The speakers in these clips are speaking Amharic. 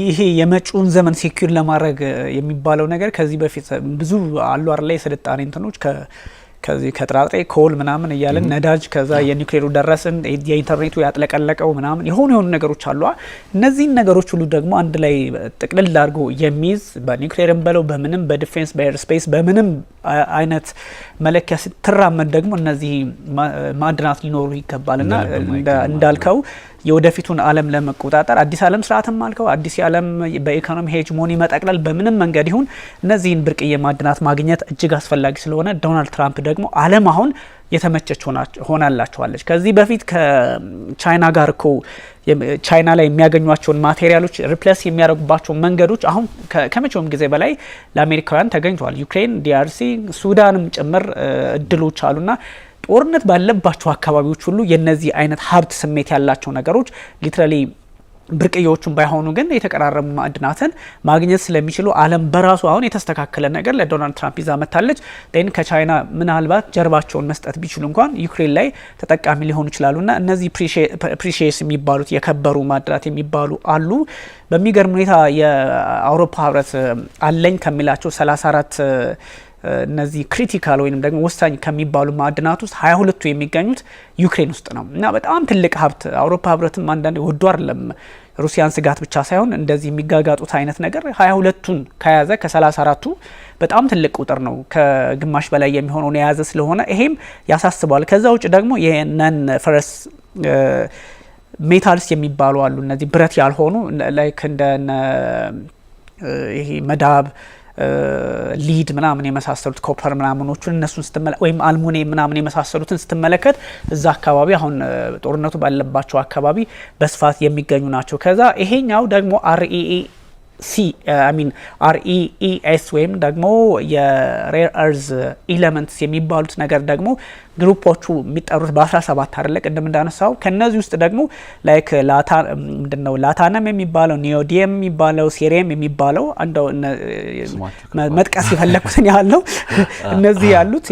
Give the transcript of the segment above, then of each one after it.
ይሄ የመጪውን ዘመን ሴኩር ለማድረግ የሚባለው ነገር ከዚህ በፊት ብዙ አሉ አይደል የስልጣኔ እንትኖች ከዚህ ከጥራጥሬ ኮል ምናምን እያለን ነዳጅ ከዛ የኒውክሌሩ ደረስን የኢንተርኔቱ ያጥለቀለቀው ምናምን የሆኑ ነገሮች አሉ። እነዚህ ነገሮች ሁሉ ደግሞ አንድ ላይ ጥቅልል አድርጎ የሚይዝ በኒውክሌርም በለው በምንም በዲፌንስ በኤርስፔስ በምንም አይነት መለኪያ ስትራመድ ደግሞ እነዚህ ማዕድናት ሊኖሩ ይገባልና እንዳልከው የወደፊቱን ዓለም ለመቆጣጠር አዲስ ዓለም ስርዓትም አልከው አዲስ ዓለም በኢኮኖሚ ሄጅሞኒ መጠቅለል በምንም መንገድ ይሁን እነዚህን ብርቅዬ ማዕድናት ማግኘት እጅግ አስፈላጊ ስለሆነ ዶናልድ ትራምፕ ደግሞ ዓለም አሁን የተመቸች ሆናላቸዋለች። ከዚህ በፊት ከቻይና ጋር እኮ ቻይና ላይ የሚያገኟቸውን ማቴሪያሎች ሪፕሌስ የሚያደርጉባቸው መንገዶች አሁን ከመቼውም ጊዜ በላይ ለአሜሪካውያን ተገኝተዋል። ዩክሬን፣ ዲአርሲ፣ ሱዳንም ጭምር እድሎች አሉና ጦርነት ባለባቸው አካባቢዎች ሁሉ የነዚህ አይነት ሀብት ስሜት ያላቸው ነገሮች ሊትራሊ ብርቅዬዎቹን ባይሆኑ ግን የተቀራረቡ ማዕድናትን ማግኘት ስለሚችሉ ዓለም በራሱ አሁን የተስተካከለ ነገር ለዶናልድ ትራምፕ ይዛ መታለች። ን ከቻይና ምናልባት ጀርባቸውን መስጠት ቢችሉ እንኳን ዩክሬን ላይ ተጠቃሚ ሊሆኑ ይችላሉና እነዚህ ፕሪሺየስ የሚባሉት የከበሩ ማዕድናት የሚባሉ አሉ። በሚገርም ሁኔታ የአውሮፓ ህብረት አለኝ ከሚላቸው 34 እነዚህ ክሪቲካል ወይንም ደግሞ ወሳኝ ከሚባሉ ማዕድናት ውስጥ 22ቱ የሚገኙት ዩክሬን ውስጥ ነው እና በጣም ትልቅ ሀብት አውሮፓ ህብረትም አንዳንዴ ወዶ አይደለም ሩሲያን ስጋት ብቻ ሳይሆን እንደዚህ የሚጋጋጡት አይነት ነገር 22ቱን ከያዘ ከ34ቱ በጣም ትልቅ ቁጥር ነው። ከግማሽ በላይ የሚሆነውን የያዘ ስለሆነ ይሄም ያሳስባል። ከዛ ውጭ ደግሞ የነን ፈረስ ሜታልስ የሚባሉ አሉ። እነዚህ ብረት ያልሆኑ ላይክ እንደ ይሄ መዳብ ሊድ ምናምን የመሳሰሉት ኮፐር ምናምኖቹን እነሱን ስትመለከት ወይም አልሙኒየም ምናምን የመሳሰሉትን ስትመለከት እዛ አካባቢ አሁን ጦርነቱ ባለባቸው አካባቢ በስፋት የሚገኙ ናቸው። ከዛ ይሄኛው ደግሞ REES ወይም ደግሞ የሬር እርዝ ኤሌመንትስ የሚባሉት ነገር ደግሞ ግሩፖቹ የሚጠሩት በ17 አይደለ ቅድም እንዳነሳው ከነዚህ ውስጥ ደግሞ ላይክ ምንድነው ላታነም የሚባለው ኒዮዲየም የሚባለው ሴሪየም የሚባለው አንደው መጥቀስ የፈለኩትን ያለው እነዚህ ያሉት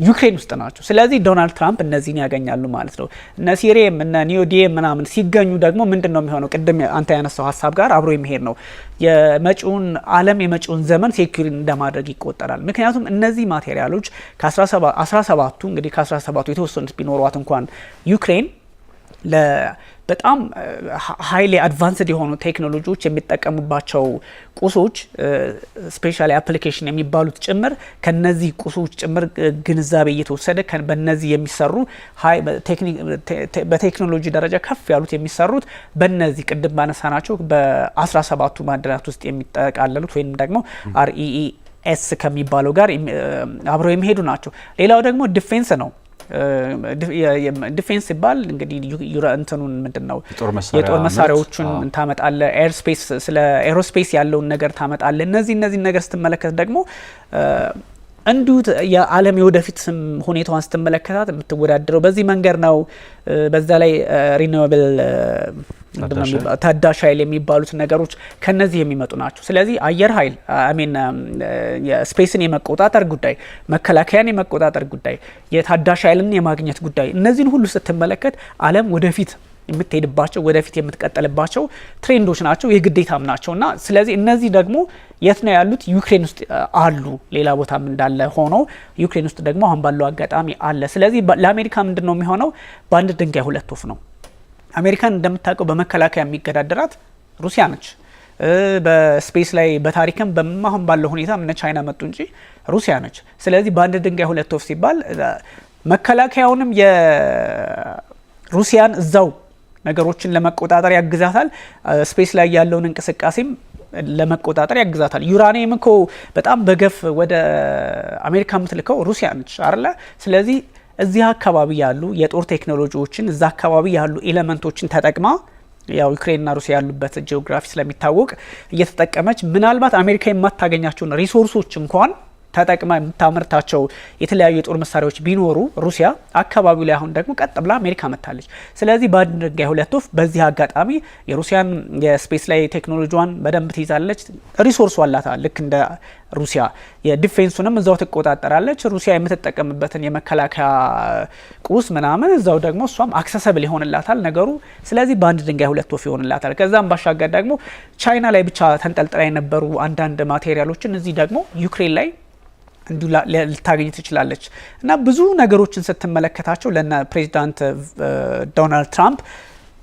ዩክሬን ውስጥ ናቸው። ስለዚህ ዶናልድ ትራምፕ እነዚህን ያገኛሉ ማለት ነው። እነ ሴሪየም እነ ኒዮዲየም ምናምን ሲገኙ ደግሞ ምንድነው የሚሆነው? ቅድም አንተ ያነሳው ሀሳብ ጋር አብሮ የሚሄድ ነው። የመጪውን ዓለም የመጪውን ዘመን ሴኩር እንደማድረግ ይቆጠራል። ምክንያቱም እነዚህ ማቴሪያሎች ከ17ቱ እንግዲህ ከ17ቱ የተወሰኑት ቢኖሯት እንኳን ዩክሬን በጣም ሃይሊ አድቫንስድ የሆኑ ቴክኖሎጂዎች የሚጠቀሙባቸው ቁሶች ስፔሻሊ አፕሊኬሽን የሚባሉት ጭምር ከነዚህ ቁሶች ጭምር ግንዛቤ እየተወሰደ በነዚህ የሚሰሩ በቴክኖሎጂ ደረጃ ከፍ ያሉት የሚሰሩት በነዚህ ቅድም ባነሳናቸው በ17ቱ ማዕድናት ውስጥ የሚጠቃለሉት ወይም ደግሞ REES ከሚባለው ጋር አብረው የሚሄዱ ናቸው። ሌላው ደግሞ ዲፌንስ ነው። ዲፌንስ ሲባል እንግዲህ እንትኑን ምንድነው የጦር መሳሪያዎቹን ታመጣለ፣ ኤርስፔስ ስለ ኤሮስፔስ ያለውን ነገር ታመጣለ። እነዚህ ነገር ስትመለከት ደግሞ እንዲሁ የዓለም የወደፊት ሁኔታዋን ስትመለከታት የምትወዳደረው በዚህ መንገድ ነው። በዛ ላይ ሪኒዌብል ታዳሽ ኃይል የሚባሉት ነገሮች ከነዚህ የሚመጡ ናቸው። ስለዚህ አየር ኃይል የስፔስን የመቆጣጠር ጉዳይ፣ መከላከያን የመቆጣጠር ጉዳይ፣ የታዳሽ ኃይልን የማግኘት ጉዳይ እነዚህን ሁሉ ስትመለከት ዓለም ወደፊት የምትሄድባቸው ወደፊት የምትቀጥልባቸው ትሬንዶች ናቸው፣ የግዴታም ናቸው እና ስለዚህ እነዚህ ደግሞ የት ነው ያሉት? ዩክሬን ውስጥ አሉ። ሌላ ቦታም እንዳለ ሆኖ ዩክሬን ውስጥ ደግሞ አሁን ባለው አጋጣሚ አለ። ስለዚህ ለአሜሪካ ምንድነው የሚሆነው? በአንድ ድንጋይ ሁለት ወፍ ነው። አሜሪካን እንደምታውቀው በመከላከያ የሚገዳደራት ሩሲያ ነች። በስፔስ ላይ በታሪክም በማሁን ባለው ሁኔታ እነ ቻይና መጡ እንጂ ሩሲያ ነች። ስለዚህ በአንድ ድንጋይ ሁለት ወፍ ሲባል መከላከያውንም የሩሲያን እዛው ነገሮችን ለመቆጣጠር ያግዛታል። ስፔስ ላይ ያለውን እንቅስቃሴም ለመቆጣጠር ያግዛታል። ዩራኒየም እኮ በጣም በገፍ ወደ አሜሪካ የምትልከው ሩሲያ ነች አይደለ? ስለዚህ እዚህ አካባቢ ያሉ የጦር ቴክኖሎጂዎችን እዛ አካባቢ ያሉ ኤሌመንቶችን ተጠቅማ ያው ዩክሬንና ሩሲያ ያሉበት ጂኦግራፊ ስለሚታወቅ እየተጠቀመች ምናልባት አሜሪካ የማታገኛቸውን ሪሶርሶች እንኳን ተጠቅማ የምታመርታቸው የተለያዩ የጦር መሳሪያዎች ቢኖሩ ሩሲያ አካባቢው ላይ አሁን ደግሞ ቀጥ ብላ አሜሪካ መታለች። ስለዚህ በአንድ ድንጋይ ሁለት ወፍ። በዚህ አጋጣሚ የሩሲያን የስፔስ ላይ ቴክኖሎጂዋን በደንብ ትይዛለች። ሪሶርሱ አላታል ልክ እንደ ሩሲያ የዲፌንሱንም እዛው ትቆጣጠራለች። ሩሲያ የምትጠቀምበትን የመከላከያ ቁስ ምናምን እዛው ደግሞ እሷም አክሰሰብል ይሆንላታል ነገሩ። ስለዚህ በአንድ ድንጋይ ሁለት ወፍ ይሆንላታል። ከዛም ባሻገር ደግሞ ቻይና ላይ ብቻ ተንጠልጥላ የነበሩ አንዳንድ ማቴሪያሎችን እዚህ ደግሞ ዩክሬን ላይ እንዲሁ ልታገኝ ትችላለች። እና ብዙ ነገሮችን ስትመለከታቸው ለነ ፕሬዚዳንት ዶናልድ ትራምፕ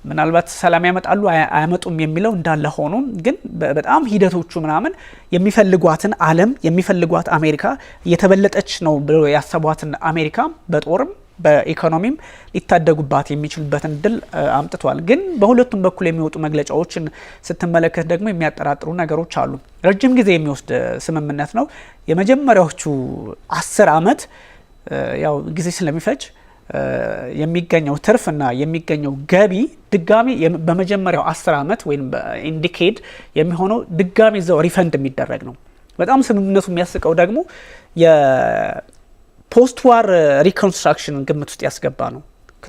ምናልባት ሰላም ያመጣሉ አያመጡም የሚለው እንዳለ ሆኖ ግን በጣም ሂደቶቹ ምናምን የሚፈልጓትን ዓለም የሚፈልጓት አሜሪካ እየተበለጠች ነው ብለው ያሰቧትን አሜሪካ በጦርም በኢኮኖሚም ሊታደጉባት የሚችሉበትን እድል አምጥቷል። ግን በሁለቱም በኩል የሚወጡ መግለጫዎችን ስትመለከት ደግሞ የሚያጠራጥሩ ነገሮች አሉ። ረጅም ጊዜ የሚወስድ ስምምነት ነው። የመጀመሪያዎቹ 10 ዓመት ያው ጊዜ ስለሚፈጅ የሚገኘው ትርፍና የሚገኘው ገቢ ድጋሚ በመጀመሪያው 10 ዓመት ወይም በኢንዲኬድ የሚሆነው ድጋሚ ዘው ሪፈንድ የሚደረግ ነው። በጣም ስምምነቱ የሚያስቀው ደግሞ የፖስት ዋር ሪኮንስትራክሽን ግምት ውስጥ ያስገባ ነው።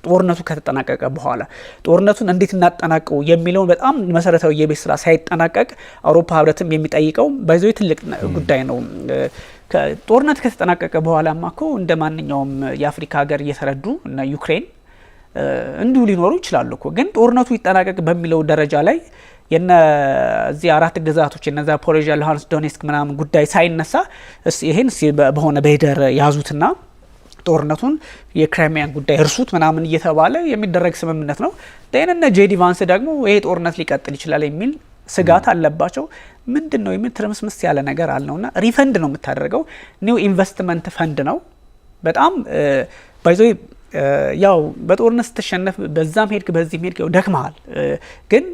ጦርነቱ ከተጠናቀቀ በኋላ ጦርነቱን እንዴት እናጠናቀው የሚለውን በጣም መሰረታዊ የቤት ስራ ሳይጠናቀቅ አውሮፓ ህብረትም የሚጠይቀው ባይዘው ትልቅ ጉዳይ ነው። ጦርነት ከተጠናቀቀ በኋላማ እኮ እንደ ማንኛውም የአፍሪካ ሀገር እየተረዱ እና ዩክሬን እንዲሁ ሊኖሩ ይችላሉ እኮ። ግን ጦርነቱ ይጠናቀቅ በሚለው ደረጃ ላይ የነዚህ 4 ግዛቶች የነዛ ፖሮዣ፣ ሉሃንስክ፣ ዶኔትስክ ምናምን ጉዳይ ሳይነሳ ይሄን በሆነ በሄደር ያዙትና ጦርነቱን የክራይሚያን ጉዳይ እርሱት ምናምን እየተባለ የሚደረግ ስምምነት ነው። ደህንነ ጄዲ ቫንስ ደግሞ ይሄ ጦርነት ሊቀጥል ይችላል የሚል ስጋት አለባቸው። ምንድነው የሚል ትርምስምስ ያለ ነገር አለውና ሪፈንድ ነው የምታደርገው። ኒው ኢንቨስትመንት ፈንድ ነው። በጣም ባይዞ ያው በጦርነት ስትሸነፍ በዛም ሄድክ በዚህም ሄድክ ደክመሃል። ግን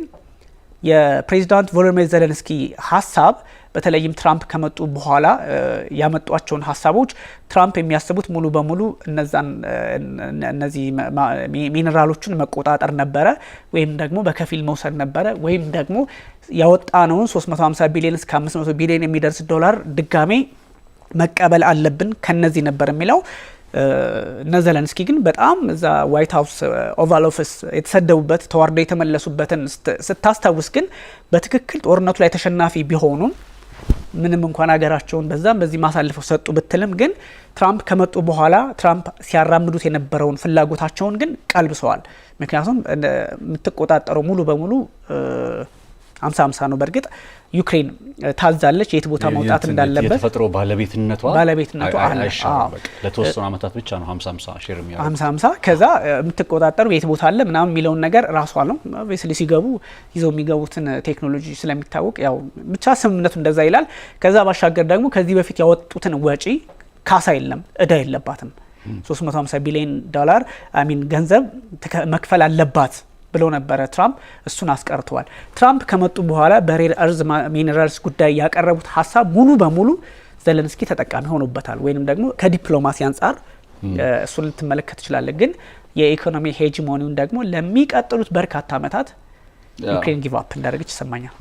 የፕሬዚዳንት ቮሎዲሚር ዜሌንስኪ ሀሳብ በተለይም ትራምፕ ከመጡ በኋላ ያመጧቸውን ሀሳቦች ትራምፕ የሚያስቡት ሙሉ በሙሉ እነዚህ ሚነራሎችን መቆጣጠር ነበረ፣ ወይም ደግሞ በከፊል መውሰድ ነበረ፣ ወይም ደግሞ ያወጣነውን 350 ቢሊዮን እስከ 500 ቢሊዮን የሚደርስ ዶላር ድጋሜ መቀበል አለብን ከነዚህ ነበር የሚለው። ዜሌንስኪ ግን በጣም እዛ ዋይት ሀውስ ኦቫል ኦፊስ የተሰደቡበት ተዋርደው የተመለሱበትን ስታስታውስ ግን በትክክል ጦርነቱ ላይ ተሸናፊ ቢሆኑም ምንም እንኳን ሀገራቸውን በዛም በዚህ ማሳልፈው ሰጡ ብትልም ግን ትራምፕ ከመጡ በኋላ ትራምፕ ሲያራምዱት የነበረውን ፍላጎታቸውን ግን ቀልብሰዋል። ምክንያቱም የምትቆጣጠረው ሙሉ በሙሉ 50-50 ነው። በርግጥ ዩክሬን ታዛለች የት ቦታ መውጣት እንዳለበት። የተፈጥሮ ባለቤትነቱ አለ። ለተወሰኑ አመታት ብቻ ነው 50-50 ሼር የሚያደርጉት 50-50 ከዛ የምትቆጣጠሩ የት ቦታ አለ ምናምን የሚለውን ነገር ራሷ ነው ኦብቪየስሊ ሲገቡ ይዘው የሚገቡትን ቴክኖሎጂ ስለሚታወቅ ያው ብቻ ስምምነቱ እንደዛ ይላል። ከዛ ባሻገር ደግሞ ከዚህ በፊት ያወጡትን ወጪ ካሳ የለም እዳ የለባትም። 350 ቢሊዮን ዶላር ገንዘብ መክፈል አለባት ብለው ነበረ ትራምፕ። እሱን አስቀርተዋል። ትራምፕ ከመጡ በኋላ በሬር እርዝ ሚነራልስ ጉዳይ ያቀረቡት ሀሳብ ሙሉ በሙሉ ዜሌንስኪ ተጠቃሚ ሆኖበታል። ወይንም ደግሞ ከዲፕሎማሲ አንጻር እሱን ልትመለከት ትችላለህ። ግን የኢኮኖሚ ሄጂሞኒውን ደግሞ ለሚቀጥሉት በርካታ አመታት ዩክሬን ጊቭ አፕ እንዳደረገች ይሰማኛል።